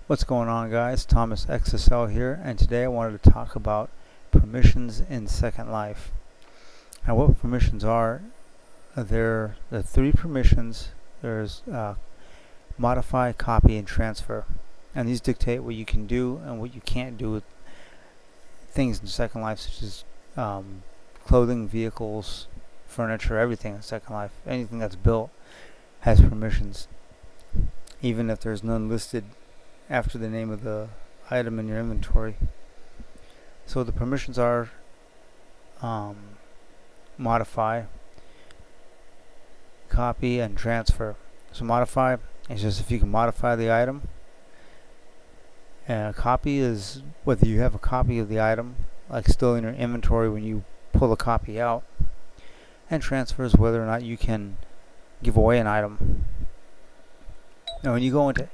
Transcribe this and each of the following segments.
What's going on, guys? Thomas XSL here, and today I wanted to talk about permissions in Second Life. Now, what permissions are? There are three permissions. There's modify, copy, and transfer, and these dictate what you can do and what you can't do with things in Second Life, such as clothing, vehicles, furniture, everything in Second Life. Anything that's built has permissions, even if there's none listed after the name of the item in your inventory. So the permissions are modify, copy, and transfer. So modify is just if you can modify the item. And copy is whether you have a copy of the item, like still in your inventory when you pull a copy out. And transfer is whether or not you can give away an item. Now when you go into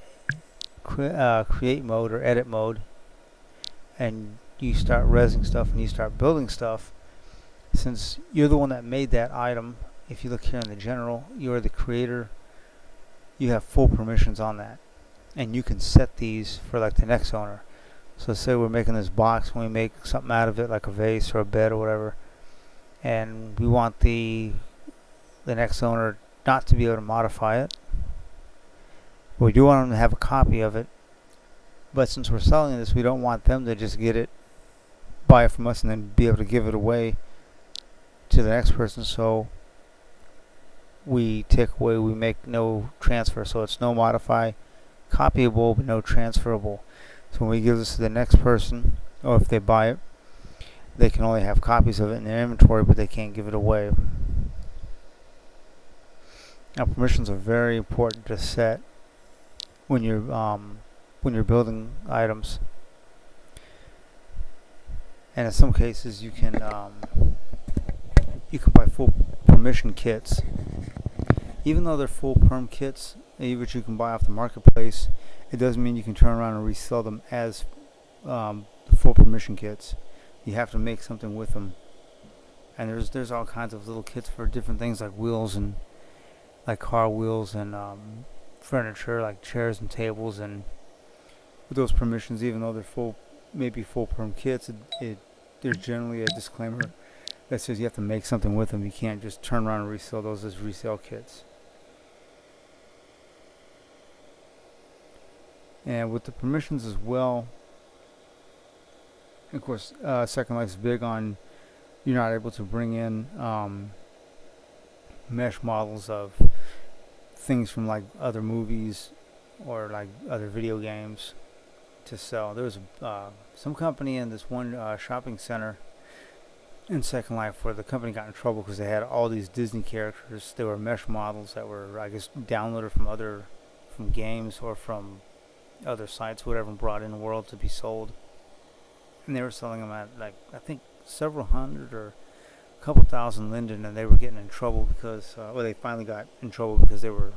create mode or edit mode and you start resing stuff and you start building stuff, since you're the one that made that item, if you look here in the general, you're the creator, you have full permissions on that, and you can set these for like the next owner. So say we're making this box and we make something out of it, like a vase or a bed or whatever, and we want the next owner not to be able to modify it. We do want them to have a copy of it, but since we're selling this, we don't want them to just get it, buy it from us, and then be able to give it away to the next person. So we make no transfer. So it's no modify, copyable, but no transferable. So when we give this to the next person, or if they buy it, they can only have copies of it in their inventory, but they can't give it away. Now permissions are very important to set when you're building items, and in some cases you can buy full permission kits. Even though they're full perm kits, which you can buy off the marketplace, it doesn't mean you can turn around and resell them as full permission kits. You have to make something with them, and there's all kinds of little kits for different things, like wheels and like car wheels and furniture like chairs and tables. And with those permissions, even though they're maybe full perm kits, there's generally a disclaimer that says you have to make something with them. You can't just turn around and resell those as resale kits. And with the permissions as well, of course, Second Life is big on you're not able to bring in mesh models of things from like other movies or like other video games to sell. There was some company in this one shopping center in Second Life where the company got in trouble because they had all these Disney characters. They were mesh models that were, I guess, downloaded from games or from other sites, whatever, and brought in the world to be sold. And they were selling them at, like, I think several hundred or a couple thousand linden, and they were getting in trouble because they finally got in trouble because they were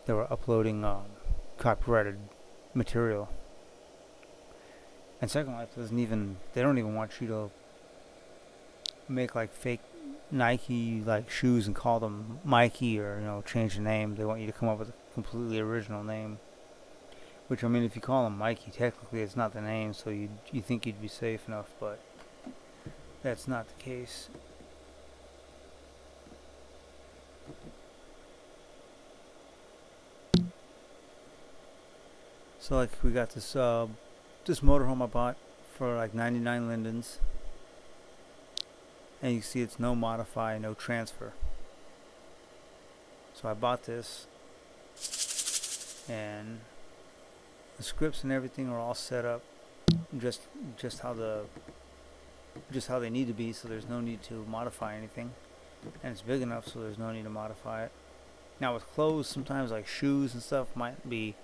uploading copyrighted material. And Second Life they don't even want you to make like fake Nike like shoes and call them Mikey, or change the name. They want you to come up with a completely original name, which, I mean, if you call them Mikey, technically it's not the name, so you think you'd be safe enough, but that's not the case. So like we got this motorhome I bought for like 99 lindens, and you see it's no modify, no transfer. So I bought this, and the scripts and everything are all set up just how they need to be, so there's no need to modify anything, and it's big enough so there's no need to modify it. Now with clothes, sometimes like shoes and stuff might be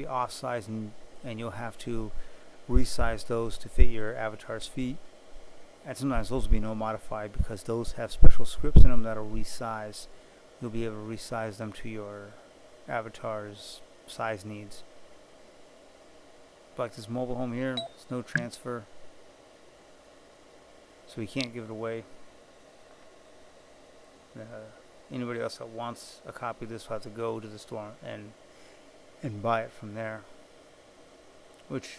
off size, and you'll have to resize those to fit your avatar's feet, and sometimes those will be no modified because those have special scripts in them that'll resize. You'll be able to resize them to your avatar's size needs. But like this mobile home here, it's no transfer, so we can't give it away. Anybody else that wants a copy of this will have to go to the store and and buy it from there. Which,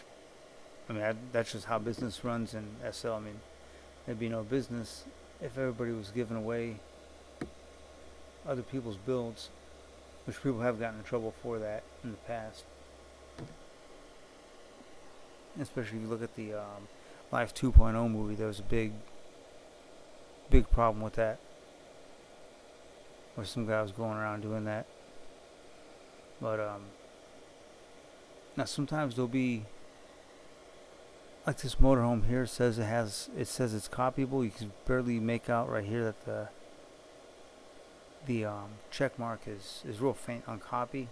I mean, that's just how business runs in SL. I mean, there'd be no business if everybody was giving away other people's builds, which people have gotten in trouble for that in the past. Especially if you look at the Life 2.0 movie, there was a big problem with that, where some guy was going around doing that. But now sometimes there'll be, like this motorhome here says it says it's copyable. You can barely make out right here that the check mark is real faint on copy.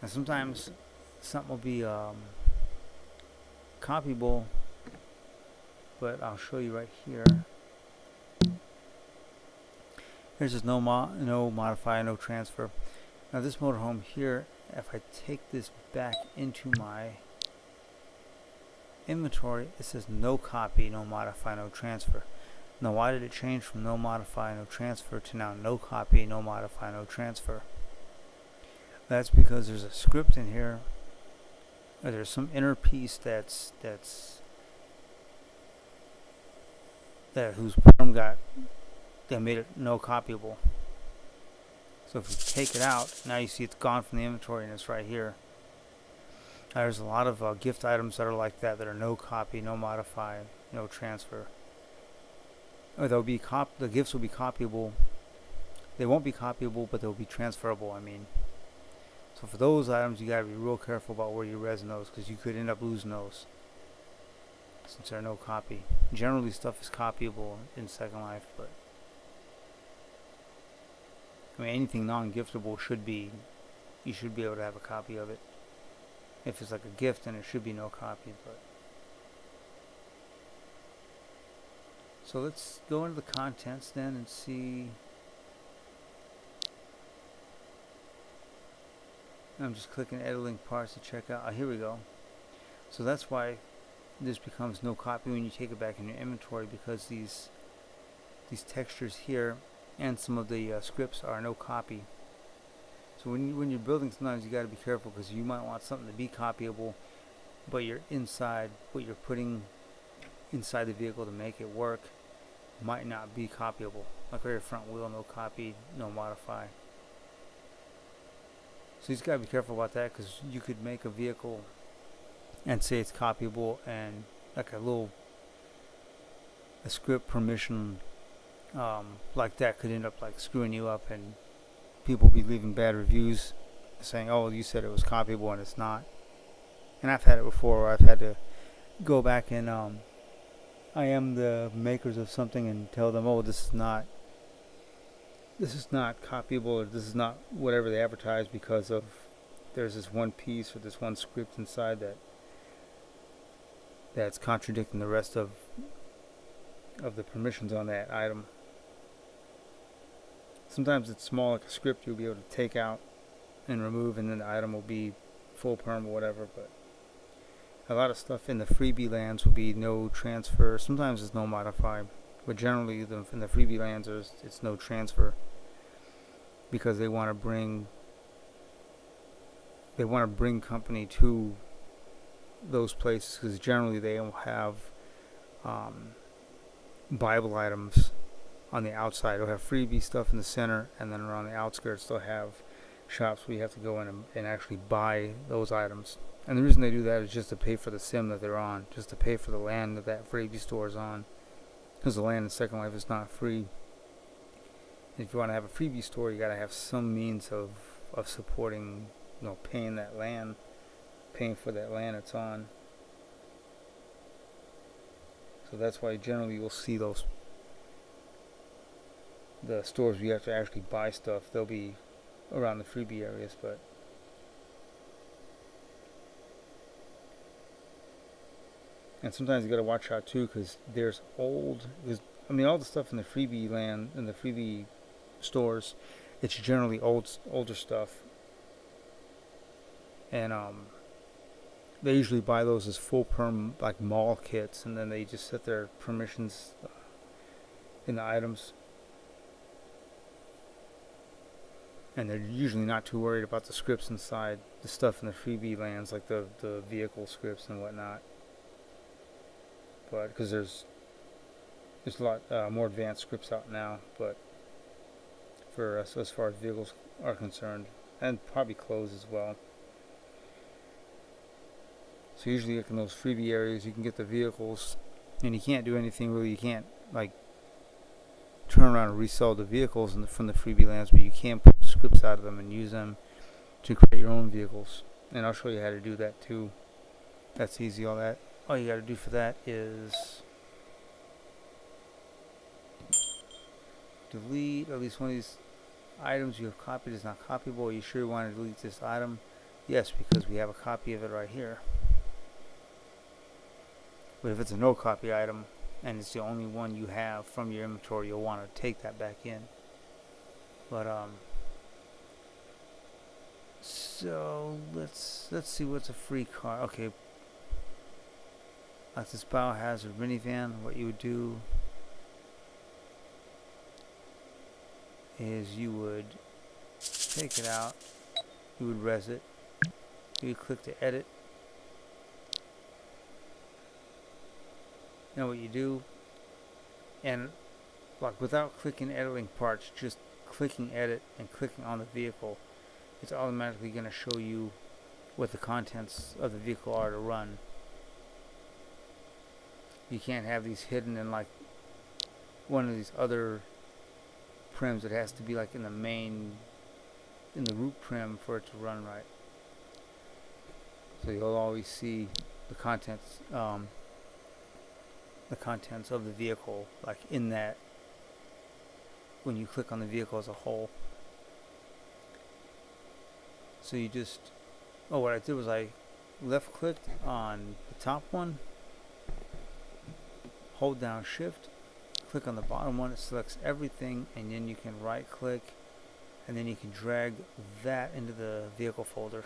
And sometimes something will be copyable, but I'll show you right here. Here's just no modify, no transfer. Now this motorhome here, if I take this back into my inventory, it says no copy, no modify, no transfer. Now why did it change from no modify, no transfer to now no copy, no modify, no transfer? That's because there's a script in here, or there's some inner piece that whose perm that made it no copyable. So if you take it out, now you see it's gone from the inventory and it's right here. There's a lot of gift items that are like that are no copy, no modify, no transfer. Or they'll be the gifts will be copyable. They won't be copyable, but they'll be transferable. I mean, so for those items, you gotta be real careful about where you resin those, because you could end up losing those since they're no copy. Generally, stuff is copyable in Second Life, but I mean, anything non-giftable you should be able to have a copy of it. If it's like a gift, then it should be no copy. But so let's go into the contents then and see. I'm just clicking edit link parts to check out. Here we go. So that's why this becomes no copy when you take it back in your inventory, because these textures here and some of the scripts are no copy. So when you're building, sometimes you got to be careful, because you might want something to be copyable, but what you're putting inside the vehicle to make it work might not be copyable. Like right here, front wheel, no copy, no modify. So you just got to be careful about that, because you could make a vehicle and say it's copyable, and like a script permission like that could end up like screwing you up, and people be leaving bad reviews saying, oh, you said it was copyable and it's not. And I've had it before where I've had to go back and I am the makers of something and tell them, oh, this is not copyable, or this is not whatever they advertise, because of there's this one piece or this one script inside that's contradicting the rest of the permissions on that item. Sometimes it's small, like a script you'll be able to take out and remove, and then the item will be full perm or whatever. But a lot of stuff in the freebie lands will be no transfer. Sometimes it's no modify, but generally in the freebie lands it's no transfer, because they want to bring company to those places, because generally they will have Bible items on the outside. They'll have freebie stuff in the center, and then around the outskirts they'll have shops where you have to go in and actually buy those items. And the reason they do that is just to pay for the sim that they're on, just to pay for the land that freebie store is on, because the land in Second Life is not free. And if you want to have a freebie store, you got to have some means of supporting, paying that land, paying for that land it's on. So that's why generally you'll see the stores where you have to actually buy stuff, they'll be around the freebie areas. But and sometimes you got to watch out too, because there's all the stuff in the freebie land, in the freebie stores, it's generally older stuff, and they usually buy those as full perm, like mall kits, and then they just set their permissions in the items. and they're usually not too worried about the scripts inside the stuff in the freebie lands, like the vehicle scripts and whatnot. But because there's a lot more advanced scripts out now, but for us, as far as vehicles are concerned, and probably clothes as well. So usually, like in those freebie areas, you can get the vehicles, and you can't do anything really. You can't like turn around and resell the vehicles from the freebie lands, but you can pull the scripts out of them and use them to create your own vehicles. And I'll show you how to do that too. That's easy. All you got to do for that is delete at least one of these items you have copied is not copyable. Are you sure you want to delete this item? Yes, because we have a copy of it right here. But if it's a no copy item and it's the only one you have from your inventory, you'll want to take that back in. But so let's see what's a free car. Okay, like this biohazard minivan, what you would do is you would take it out, you would res it, you would click to edit. You know what you do, and like without clicking editing parts, just clicking edit and clicking on the vehicle, it's automatically going to show you what the contents of the vehicle are to run. You can't have these hidden in like one of these other prims. It has to be like in the root prim for it to run right. So you'll always see the contents of the vehicle like in that when you click on the vehicle as a whole. So you just what I did was I left clicked on the top one, hold down shift, click on the bottom one, it selects everything, and then you can right click and then you can drag that into the vehicle folder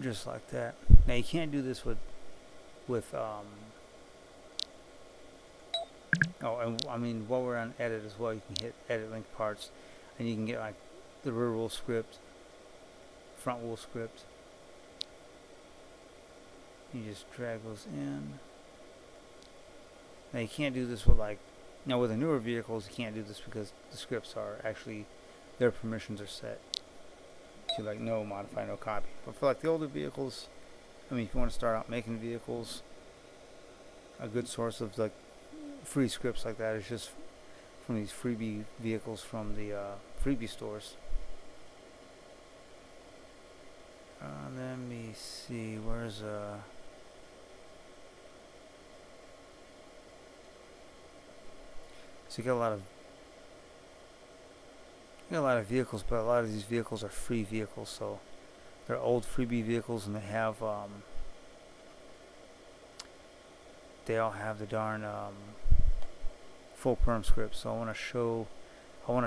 just like that. Now you can't do this with and I mean while we're on edit as well, you can hit edit link parts and you can get like the rear wheel script, front wheel script. You just drag those in. Now you can't do this with with the newer vehicles you can't do this because the scripts are actually, their permissions are set to like no modify, no copy. But for like the older vehicles, I mean if you want to start out making vehicles, a good source of like free scripts like that is just from these freebie vehicles from the freebie stores. Let me see, where's so you got a lot of vehicles, but a lot of these vehicles are free vehicles, so they're old freebie vehicles, and they all have the darn full perm scripts. So I want to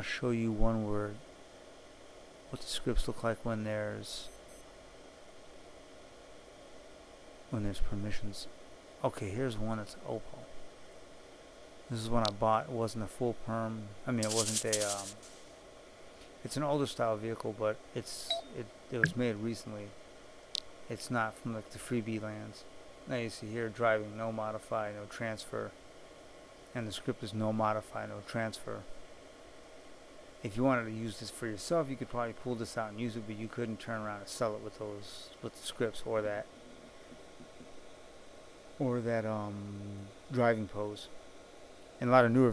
show you one where what the scripts look like when there's permissions. Okay, here's one that's Opal. This is one I bought. It wasn't a full perm. I mean, it wasn't a. It's an older style vehicle, but it was made recently. It's not from like the freebie lands. Now you see here, driving, no modify, no transfer, and the script is no modify, no transfer. If you wanted to use this for yourself, you could probably pull this out and use it, but you couldn't turn around and sell it with the scripts or that driving pose. And a lot of newer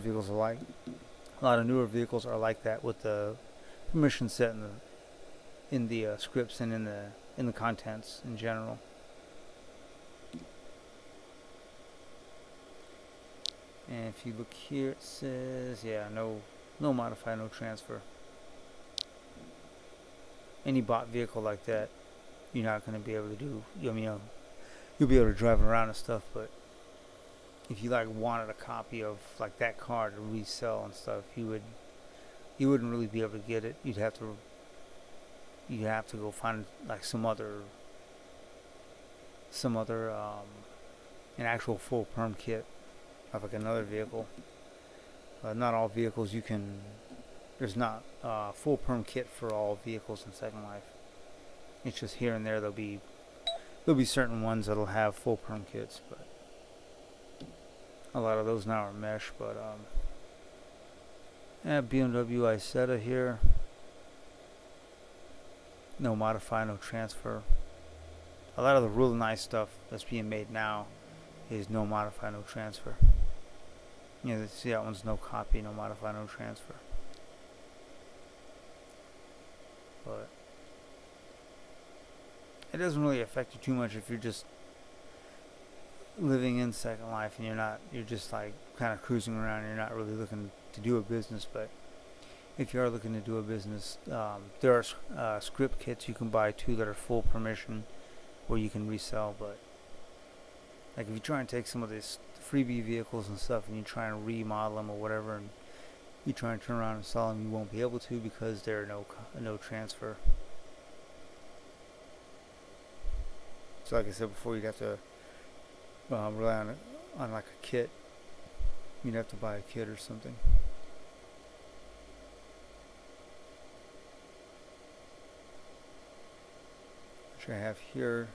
vehicles are like that with the permission set in the scripts and in the contents in general. And if you look here, it says no modify, no transfer. Any bought vehicle like that, you're not going to be able to do. I mean, you'll be able to drive around and stuff, but if you like wanted a copy of like that car to resell and stuff, you wouldn't really be able to get it. You'd have to go find like some other an actual full perm kit of like another vehicle. Not all vehicles you can there's not a full perm kit for all vehicles in Second Life. It's just here and there there'll be certain ones that'll have full perm kits, but a lot of those now are mesh. But BMW Isetta here. No modify, no transfer. A lot of the really nice stuff that's being made now is no modify, no transfer. You know, see that one's no copy, no modify, no transfer. But it doesn't really affect you too much if you're just living in Second Life and you're just like kind of cruising around and you're not really looking to do a business. But if you are looking to do a business, there are script kits you can buy too that are full permission where you can resell. But like if you try and take some of these freebie vehicles and stuff and you try and remodel them or whatever and you try and turn around and sell them, you won't be able to because there are no transfer. So like I said before, you'd have to rely on like a kit. You'd have to buy a kit or something. Which I have here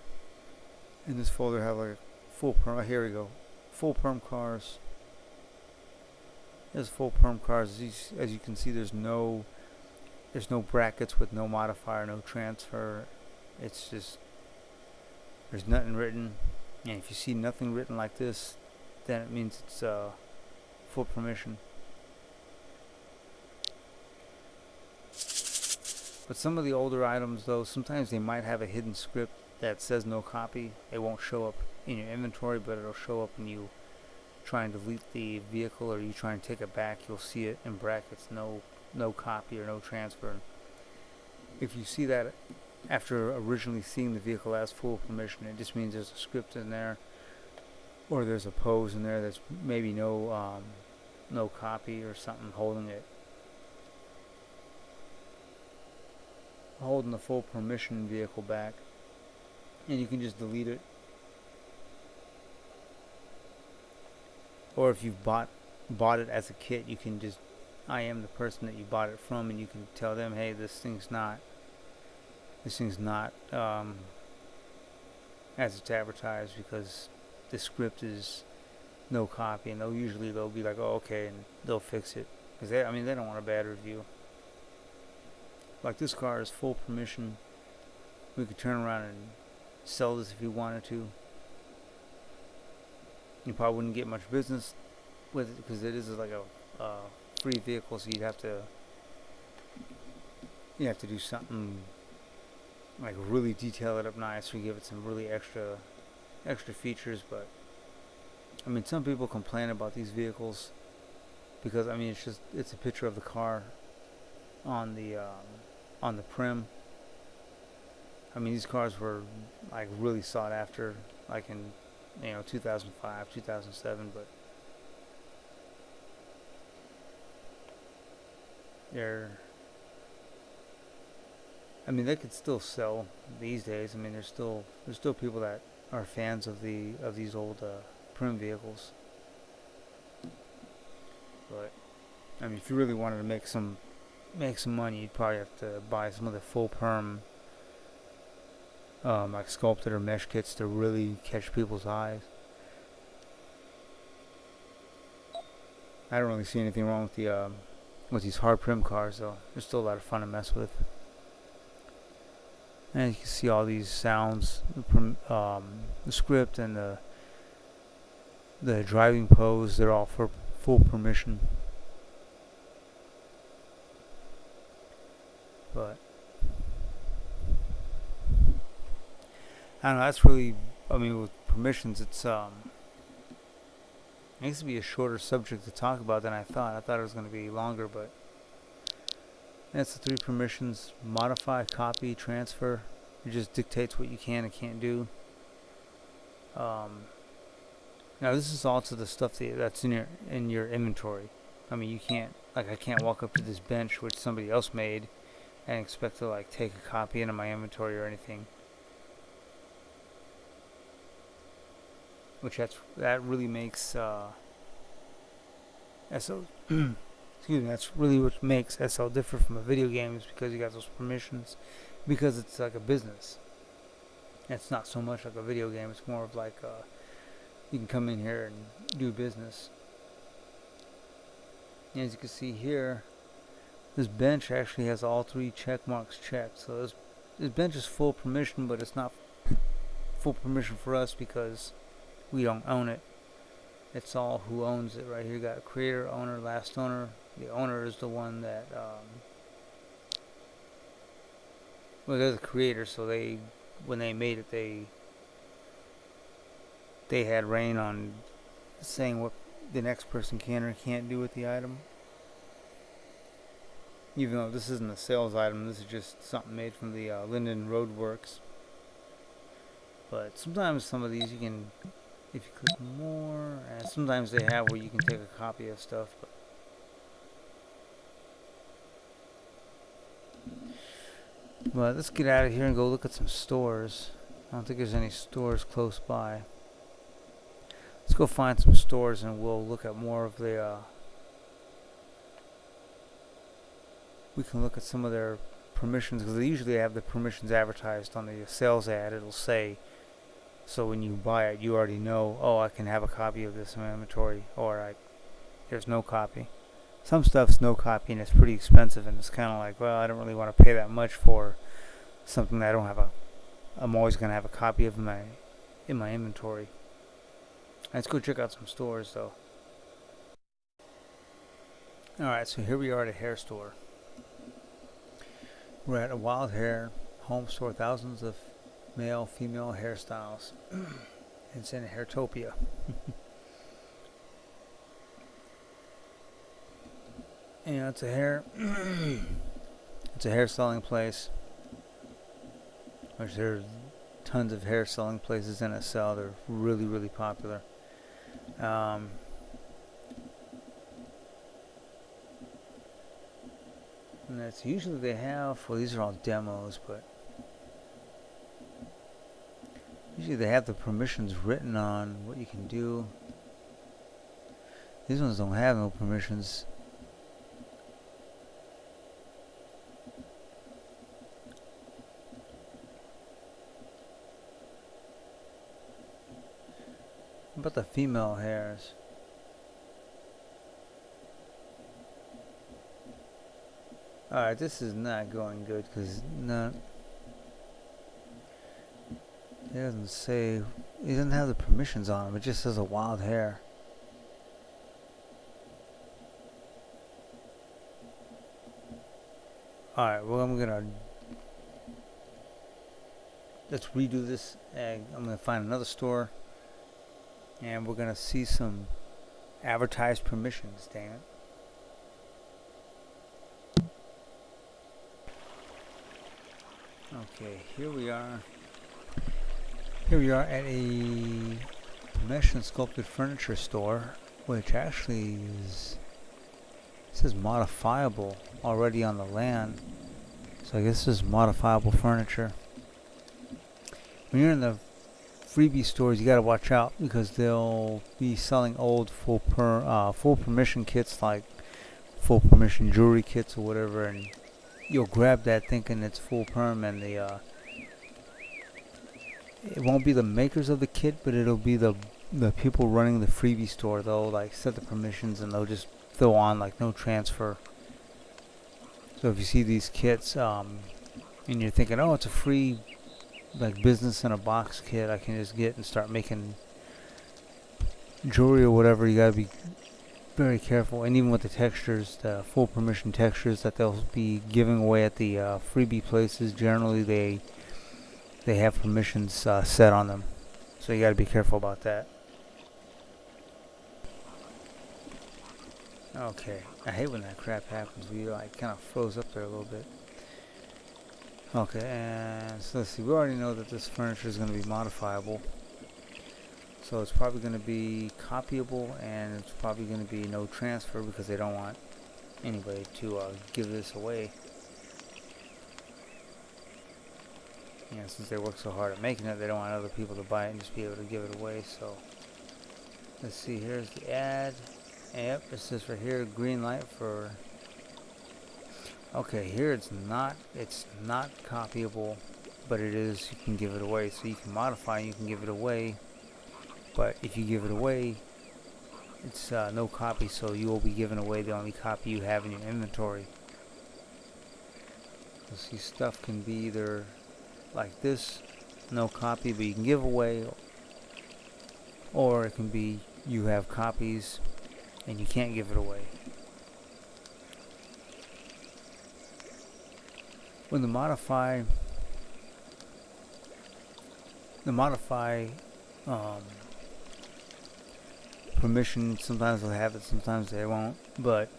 in this folder. I have like full perm. Here we go. Full perm cars. There's full perm cars. As you can see, there's no brackets with no modifier, no transfer. It's just there's nothing written. And if you see nothing written like this, then it means it's full permission. But some of the older items, though, sometimes they might have a hidden script that says no copy. It won't show up in your inventory, but it'll show up when you try and delete the vehicle or you try and take it back. You'll see it in brackets, no copy or no transfer. If you see that after originally seeing the vehicle as full permission, it just means there's a script in there, or there's a pose in there that's maybe no copy or something holding the full permission vehicle back, and you can just delete it. Or if you've bought it as a kit, you can just IM the person that you bought it from, and you can tell them, hey, this thing's not as it's advertised because the script is no copy, and they'll be like, oh, okay, and they'll fix it because they don't want a bad review. Like this car is full permission. We could turn around and sell this if you wanted to. You probably wouldn't get much business with it because it is like a free vehicle, so you'd have to do something like really detail it up nice or give it some really extra features. But some people complain about these vehicles because it's a picture of the car on the prim. These cars were like really sought after, like in 2005, 2007, but they could still sell these days. There's still people that are fans of these old prim vehicles. But if you really wanted to make some money, you'd probably have to buy some of the full perm like sculpted or mesh kits to really catch people's eyes. I don't really see anything wrong with these hard prim cars, though. They're still a lot of fun to mess with. And you can see all these sounds, the script and the driving pose. They're all for full permission. But I don't know, that's really, with permissions, it's, it needs to be a shorter subject to talk about than I thought. I thought it was going to be longer, but that's the 3 permissions: modify, copy, transfer. It just dictates what you can and can't do. Now this is also the stuff that's in your inventory. You can't, I can't walk up to this bench which somebody else made and expect to take a copy into my inventory or anything. Which that really makes Excuse me, that's really what makes SL different from a video game, is because you got those permissions, because it's like a business. It's not so much like a video game, it's more of like you can come in here and do business. And as you can see here, this bench actually has all 3 check marks checked. So this bench is full permission, but it's not full permission for us because we don't own it. It's all who owns it right here. You got creator, owner, last owner. The owner is the one that well, they're the creator, so when they made it, they had reign on saying what the next person can or can't do with the item. Even though this isn't a sales item, this is just something made from the Linden Roadworks. But sometimes some of these you can, if you click more, and sometimes they have where you can take a copy of stuff. But let's get out of here and go look at some stores. I don't think there's any stores close by. Let's go find some stores and we'll look at more of the we can look at some of their permissions, because they usually have the permissions advertised on the sales ad. It'll say, so when you buy it, you already know, oh, I can have a copy of this in my inventory, or there's no copy. Some stuff's no copy and it's pretty expensive, and it's kind of like, well, I don't really want to pay that much for something that I don't have I'm always going to have a copy of in my inventory. Let's go check out some stores though. Alright, so here we are at a hair store. We're at a Wild Hair home store, thousands of male, female hairstyles. It's in Hairtopia. You know, it's a hair selling place. Which there's tons of hair selling places in SL. They're really, really popular. And that's usually they have, well, these are all demos, but usually they have the permissions written on what you can do. These ones don't have no permissions. What about the female hairs? Alright, this is not going good because it doesn't say, it doesn't have the permissions on them, it just says a wild hair. Alright, well, let's redo this, and I'm gonna find another store, and we're gonna see some advertised permissions, damn it. Okay, here we are. Here we are at a mesh and sculpted furniture store, which actually is, it says modifiable already on the land. So I guess this is modifiable furniture. When you're in the freebie stores, you gotta watch out because they'll be selling old full permission kits, like full permission jewelry kits or whatever, and you'll grab that thinking it's full perm, and it won't be the makers of the kit, but it'll be the people running the freebie store. They'll like set the permissions and they'll just throw on like no transfer. So if you see these kits and you're thinking, oh, it's a free like business in a box kit I can just get and start making jewelry or whatever, you gotta be very careful. And even with the textures, the full permission textures that they'll be giving away at the freebie places, generally they have permissions set on them, so you got to be careful about that. Okay, I hate when that crap happens. We like kind of froze up there a little bit. Okay, and so let's see. We already know that this furniture is going to be modifiable, so it's probably going to be copyable, and it's probably going to be no transfer because they don't want anybody to give this away. You know, since they work so hard at making it, they don't want other people to buy it and just be able to give it away. So let's see, here's the ad. Yep, it says right here, green light for... Okay, here it's not copyable, but it is, you can give it away. So you can modify, you can give it away, but if you give it away, it's no copy, so you will be giving away the only copy you have in your inventory. So see, stuff can be either like this, no copy, but you can give away, or it can be you have copies and you can't give it away. When the modify permission, sometimes they'll have it, sometimes they won't, but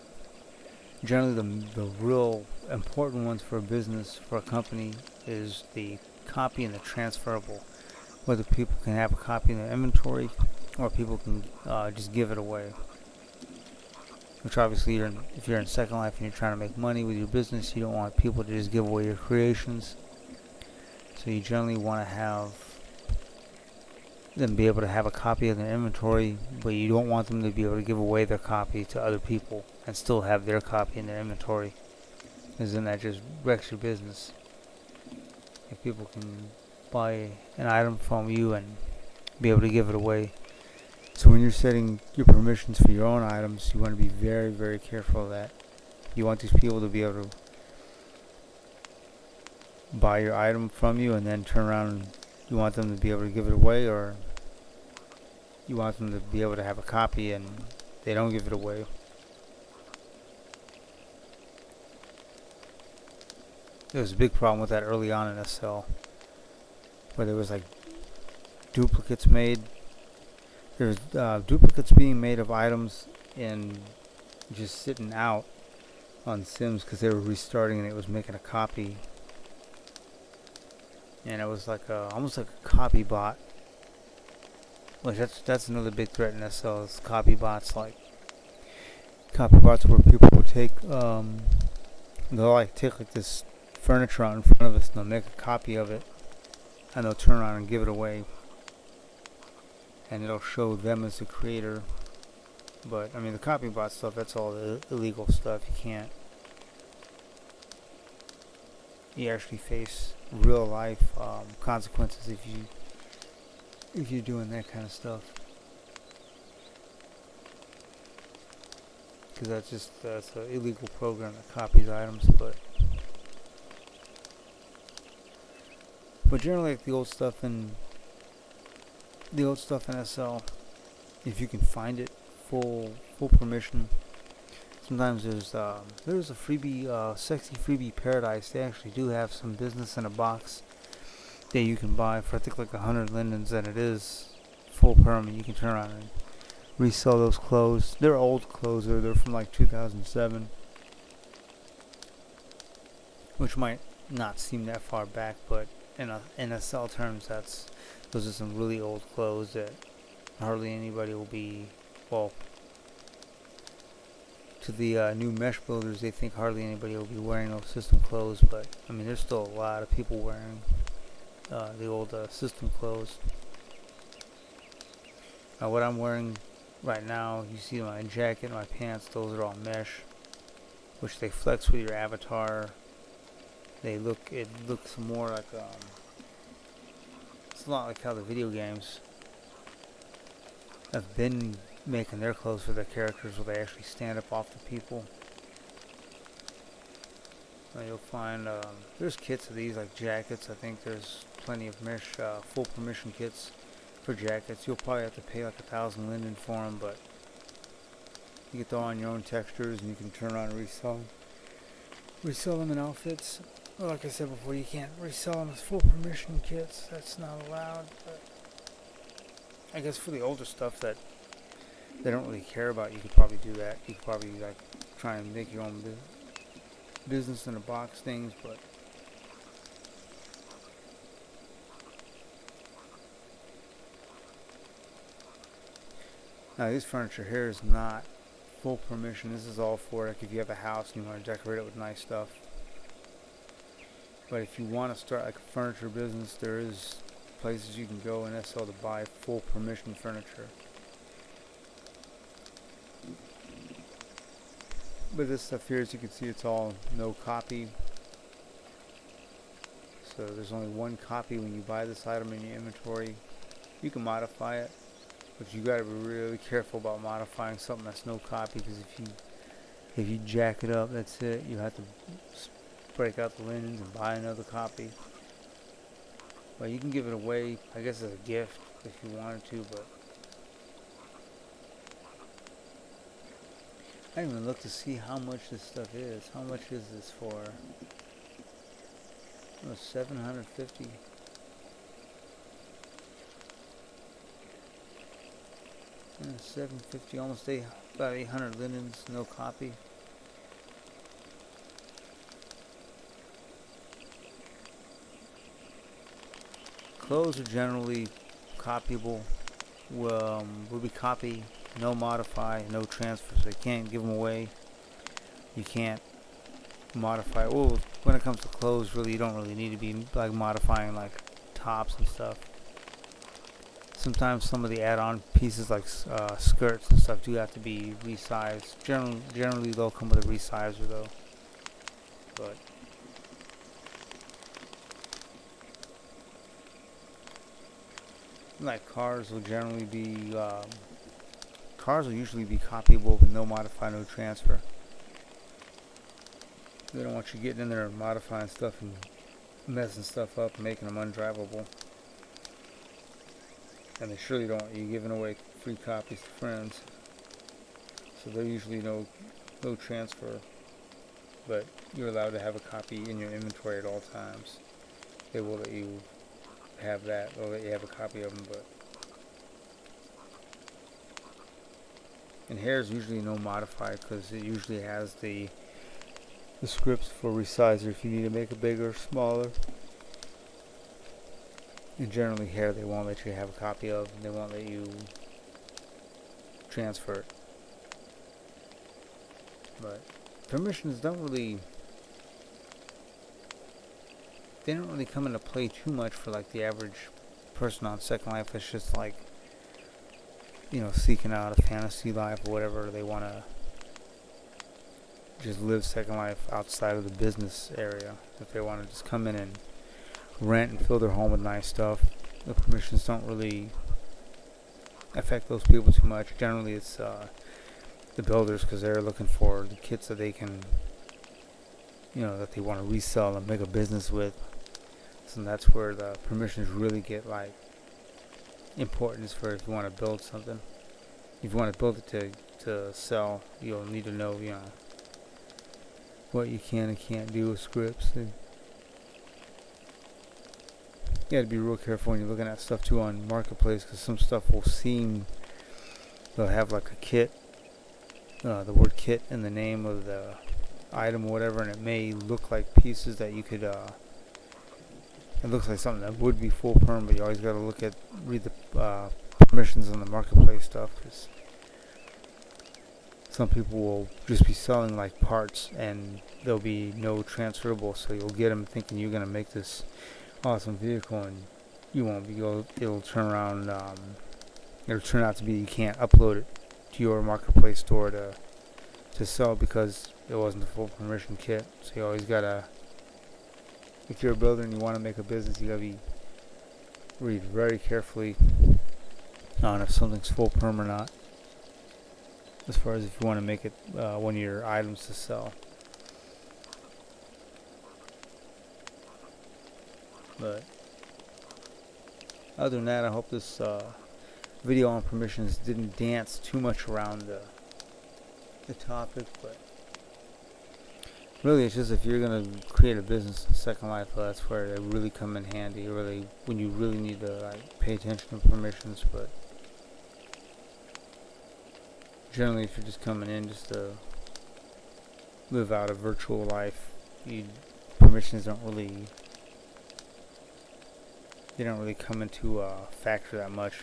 generally the real important ones for a business, for a company, is the copy and the transferable. Whether people can have a copy in their inventory or people can just give it away. Which obviously, if you're in Second Life and you're trying to make money with your business, you don't want people to just give away your creations. So you generally want to have them be able to have a copy of their inventory, but you don't want them to be able to give away their copy to other people and still have their copy in their inventory, because then that just wrecks your business. If people can buy an item from you and be able to give it away. So when you're setting your permissions for your own items, you want to be very, very careful of that. You want these people to be able to buy your item from you and then turn around and you want them to be able to give it away, or you want them to be able to have a copy and they don't give it away. There was a big problem with that early on in SL, where there was like duplicates made. There's duplicates being made of items and just sitting out on Sims because they were restarting and it was making a copy. And it was like almost like a copy bot. Like that's another big threat in SL, is copy bots. Like copy bots where people will take they'll take like this furniture out in front of us and they'll make a copy of it and they'll turn around and give it away. And it'll show them as the creator. But I mean, the copy bot stuff, that's all the illegal stuff. You actually face real life consequences if you're doing that kind of stuff, because that's an illegal program that copies items. But generally, like the old stuff in SL, if you can find it, full permission. Sometimes there's a freebie, sexy freebie paradise. They actually do have some business in a box that you can buy for I think like 100 lindens, and it is full perm, and you can turn around and resell those clothes. They're old clothes, they're from like 2007, which might not seem that far back, but in SL terms, those are some really old clothes that hardly anybody will be, well, to the new mesh builders, they think hardly anybody will be wearing those system clothes, but I mean, there's still a lot of people wearing the old system clothes. What I'm wearing right now, you see my jacket and my pants, those are all mesh, which they flex with your avatar. It looks more like it's a lot like how the video games have been making their clothes for their characters, where they actually stand up off the people. You'll find there's kits of these, like jackets. I think there's plenty of mesh full permission kits for jackets. You'll probably have to pay like 1,000 linden for them, but you get to throw on your own textures and you can turn around and resell them in outfits. Well, like I said before, you can't resell them as full permission kits. That's not allowed. But I guess for the older stuff that they don't really care about, you could probably do that. You could probably like try and make your own business in a box things, but now this furniture here is not full permission. This is all for like if you have a house and you want to decorate it with nice stuff. But if you want to start like a furniture business, there is places you can go in SL to buy full permission furniture. But this stuff here, as you can see, it's all no copy. So there's only one copy when you buy this item in your inventory. You can modify it, but you got to be really careful about modifying something that's no copy, because if you jack it up, that's it. You have to break out the linens and buy another copy. Well, you can give it away, I guess, as a gift if you wanted to, but I didn't even look to see how much this stuff is. How much is this for? Oh, 750. And 750, almost about 800 linens, no copy. Clothes are generally copyable. Will be copy, no modify, no transfer. So you can't give them away. You can't modify. Well, when it comes to clothes, really, you don't really need to be like modifying like tops and stuff. Sometimes some of the add-on pieces like skirts and stuff do have to be resized. Generally they'll come with a resizer though. But like cars will generally be cars will usually be copyable with no modify, no transfer. They don't want you getting in there and modifying stuff and messing stuff up and making them undrivable. And they surely don't want you giving away free copies to friends. So they're usually no transfer, but you're allowed to have a copy in your inventory at all times. They will let you have that. They'll let you have a copy of them, but and hair is usually no modify, because it usually has the scripts for resizer if you need to make it bigger or smaller. And generally hair they won't let you have a copy of, and they won't let you transfer it. But permissions don't really come into play too much for like the average person on Second Life. It's just like, you know, seeking out a fantasy life or whatever. They want to just live Second Life outside of the business area. If they want to just come in and rent and fill their home with nice stuff, the permissions don't really affect those people too much. Generally it's the builders, because they're looking for the kits that they can, you know, that they want to resell and make a business with. So that's where the permissions really get like important, is for if you want to build something. If you want to build it to sell, you'll need to know, you know, what you can and can't do with scripts. And you gotta be real careful when you're looking at stuff too on Marketplace, because some stuff will they'll have like a kit, the word kit in the name of the item or whatever, and it may look like pieces that you could, it looks like something that would be full perm, but you always gotta read the permissions on the Marketplace stuff, because some people will just be selling like parts and there'll be no transferable, so you'll get them thinking you're gonna make this awesome vehicle, and you won't be. It'll turn around. It'll turn out to be you can't upload it to your Marketplace store to sell, because it wasn't a full permission kit. So you always gotta, if you're a builder and you want to make a business, you gotta read very carefully on if something's full perm or not, as far as if you want to make it one of your items to sell. But other than that, I hope this video on permissions didn't dance too much around the topic, but really it's just if you're going to create a business in Second Life, that's where they really come in handy, really, when you really need to like pay attention to permissions. But generally, if you're just coming in just to live out a virtual life, permissions don't really come into factor that much.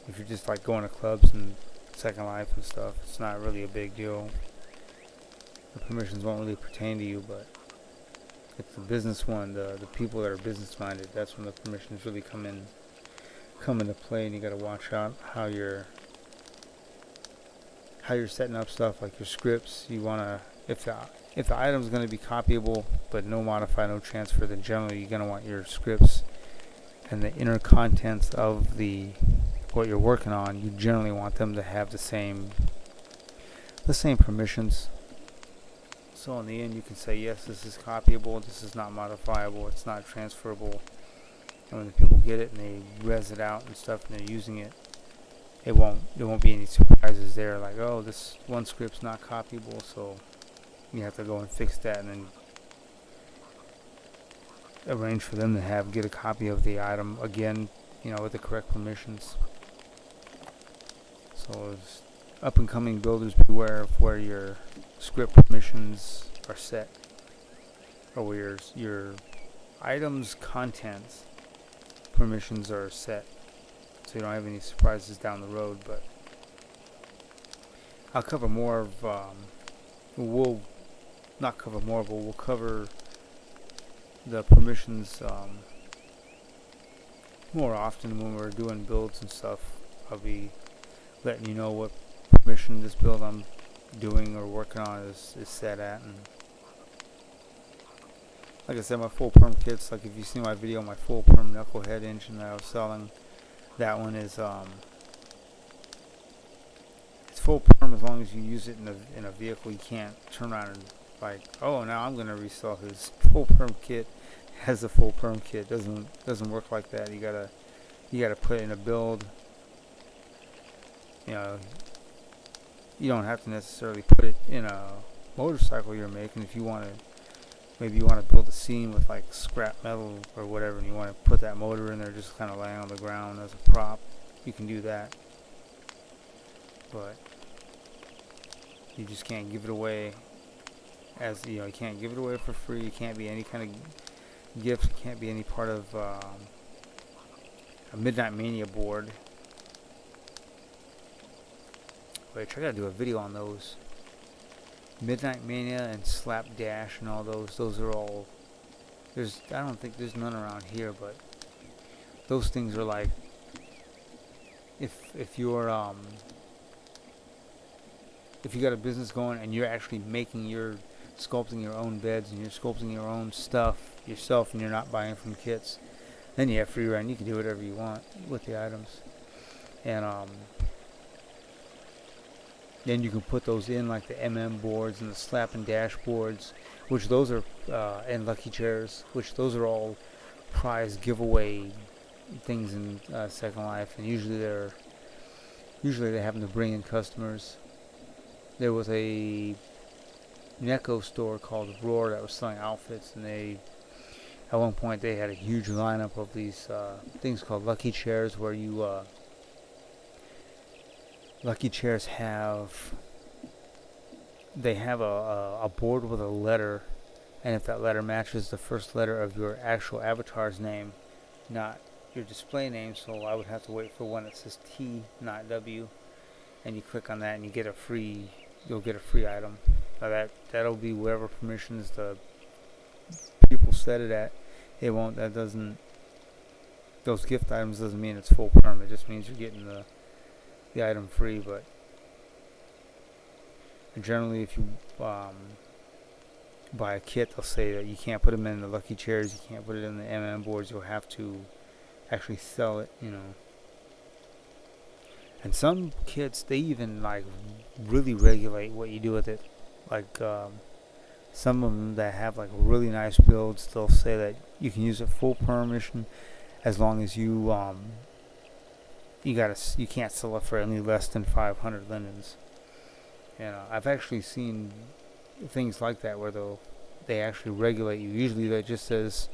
If you're just like going to clubs and Second Life and stuff, it's not really a big deal. The permissions won't really pertain to you, but it's the business one, the people that are business minded, that's when the permissions really come into play, and you got to watch out how how you're setting up stuff like your scripts. You want to, if the item is going to be copyable but no modify, no transfer, then generally you're going to want your scripts and the inner contents of the what you're working on. You generally want them to have the same permissions. So in the end, you can say, yes, this is copyable, this is not modifiable, it's not transferable. And when the people get it and they res it out and stuff and they're using it, there won't be any surprises there, like, oh, this one script's not copyable, so you have to go and fix that and then arrange for them to get a copy of the item again, with the correct permissions. So as up and coming builders, beware of where your script permissions are set, or where your items contents permissions are set, so you don't have any surprises down the road. But I'll cover more of we'll not cover more, but we'll cover the permissions more often when we're doing builds and stuff. I'll be letting you know what permission this build I'm doing or working on is set at. And like I said, my full perm kits, like if you see my video, my full perm knucklehead engine that I was selling, that one is it's full perm as long as you use it in a vehicle. You can't turn around and like, oh, now I'm gonna resell his full perm kit as a full perm kit. Doesn't work like that. You gotta put in a build. You don't have to necessarily put it in a motorcycle you're making. If you want to, maybe you want to build a scene with like scrap metal or whatever, and you want to put that motor in there just kind of laying on the ground as a prop, you can do that. But you just can't give it away you can't give it away for free. It can't be any kind of gift. It can't be any part of a Midnight Mania board. Which I gotta do a video on those. Midnight Mania and Slapdash and all those are all, I don't think there's none around here, but those things are like, if you're if you got a business going and you're actually sculpting your own beds and you're sculpting your own stuff yourself and you're not buying from kits, then you have free reign. You can do whatever you want with the items. And then you can put those in like the boards and the slap and dash boards, which those are, and lucky chairs, which those are all prize giveaway things in Second Life. And usually they happen to bring in customers. There was a Neko store called Roar that was selling outfits, and at one point they had a huge lineup of these things called lucky chairs, where lucky chairs have a board with a letter, and if that letter matches the first letter of your actual avatar's name, not your display name, so I would have to wait for one that says T, not W, and you click on that and you'll get a free item. Now that'll be wherever permissions the people set it at. Those gift items doesn't mean it's full perm. It just means you're getting the item free. But generally, if you buy a kit, they'll say that you can't put them in the lucky chairs, you can't put it in the boards. You'll have to actually sell it, And some kits, they even like really regulate what you do with it. Like some of them that have like really nice builds, they'll say that you can use it full permission as long as you can't sell it for any less than 500 lindens. And I've actually seen things like that where they actually regulate you. Usually that just says,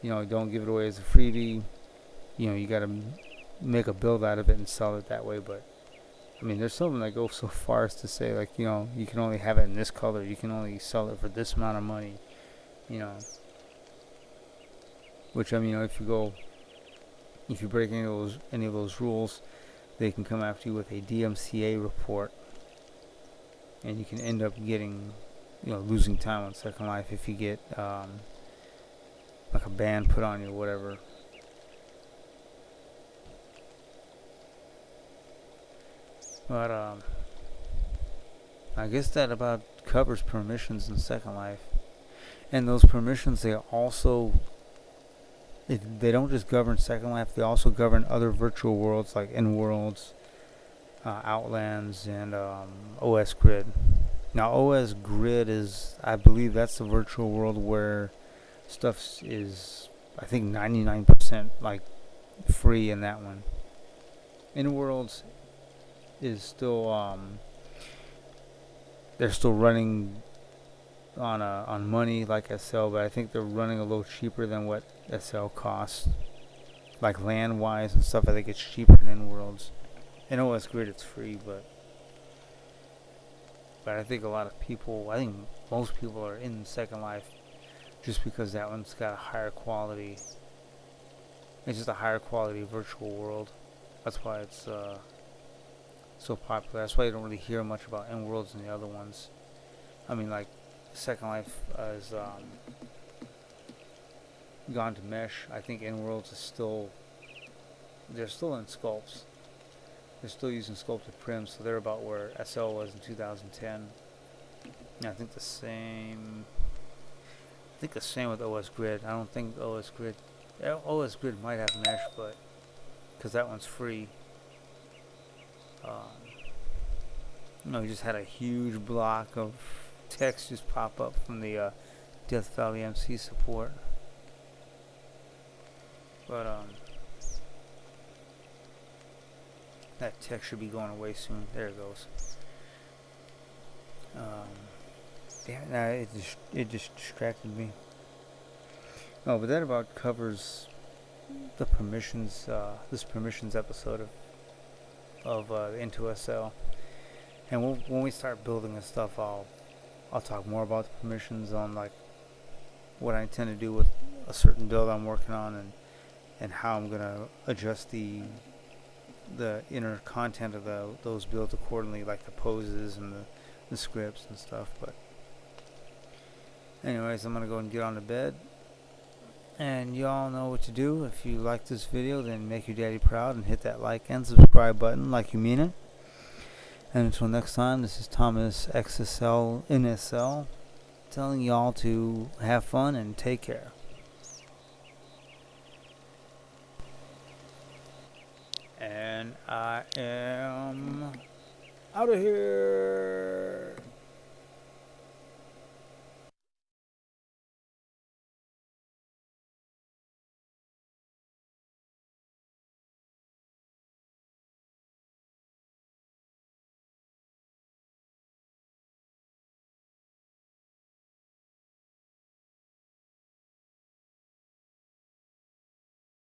don't give it away as a freebie. You got to make a build out of it and sell it that way. But I mean, there's some that go so far as to say, like, you can only have it in this color, you can only sell it for this amount of money, which, I mean, if you break any of those rules, they can come after you with a DMCA report, and you can end up getting, losing time on Second Life if you get like a ban put on you or whatever. But I guess that about covers permissions in Second Life. And those permissions, they don't just govern Second Life, they also govern other virtual worlds like In-Worlds, Outlands, and OS Grid. Now, OS Grid is, I believe that's the virtual world where stuff is, I think, 99% like free in that one. In-Worlds is still, they're still running on money like SL, but I think they're running a little cheaper than what SL costs. Like land wise and stuff, I think it's cheaper than In-Worlds. In OS Grid it's free, but I think I think most people are in Second Life just because that one's got a higher quality. It's just a higher quality virtual world. That's why it's so popular. That's why you don't really hear much about In-Worlds and the other ones. I mean, like Second Life has gone to mesh. I think In-Worlds is they're still in sculpts. They're still using sculpted prims, so they're about where SL was in 2010. And I think the same with OS Grid. I don't think OS Grid might have mesh, but because that one's free. We just had a huge block of text just pop up from the Death Valley MC support. But that text should be going away soon. There it goes. It just distracted me. Oh, but that about covers the permissions. This permissions episode of Into SL. And when we start building this stuff, I'll talk more about the permissions on like what I intend to do with a certain build I'm working on, and how I'm gonna adjust the inner content of those builds accordingly, like the poses and the scripts and stuff. But anyways, I'm gonna go and get on to bed. And y'all know what to do. If you like this video, then make your daddy proud and hit that like and subscribe button like you mean it. And until next time, this is Thomas XSL NSL telling y'all to have fun and take care. And I am out of here.